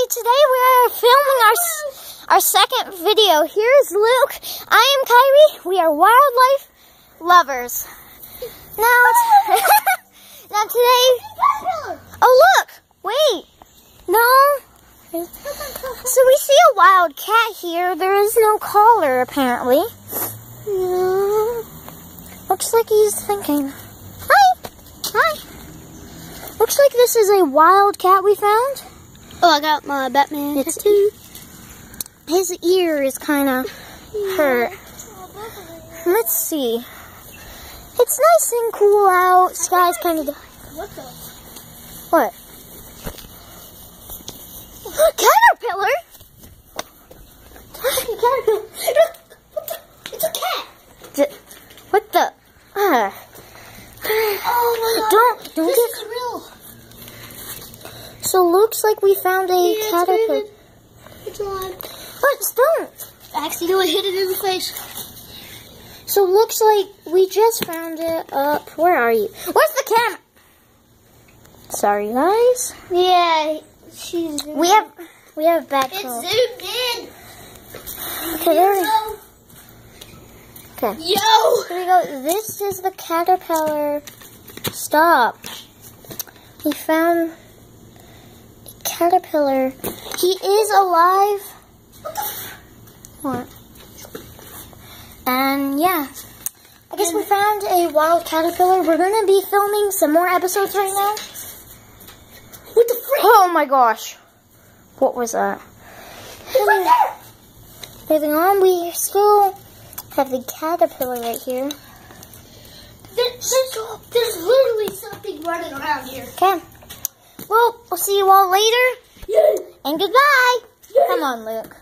today we are filming our second video. Here's Luke. I am Kyrie. We are wildlife lovers. Now today. Oh look! Wait. No. So we see a wild cat here. There is no collar apparently. Looks like he's thinking. Hi. Hi. Looks like this is a wild cat we found. Oh, I got my Batman tattoo. His ear is kind of hurt. Let's see. It's nice and cool out. Sky's kind of... What the? What? Caterpillar? Caterpillar. It's a cat. What the? Oh my God. Don't this get... is real. So looks like we found a caterpillar. It's alive. But don't. I accidentally hit it in the face. So looks like we just found it up. Where are you? Where's the camera? Sorry, guys. Yeah, she's. We have back. It's zoomed in. Okay, there we go. Okay. Yo. Here we go. This is the caterpillar. Stop. We found a caterpillar. He is alive. What? And yeah, I guess we found a wild caterpillar. We're going to be filming some more episodes right now. What the frick? Oh my gosh. What was that? Right there. Moving on, we still have the caterpillar right here. There's literally something running around here. Okay. Well, we'll see you all later. Yay. And goodbye. Yay. Come on, Luke.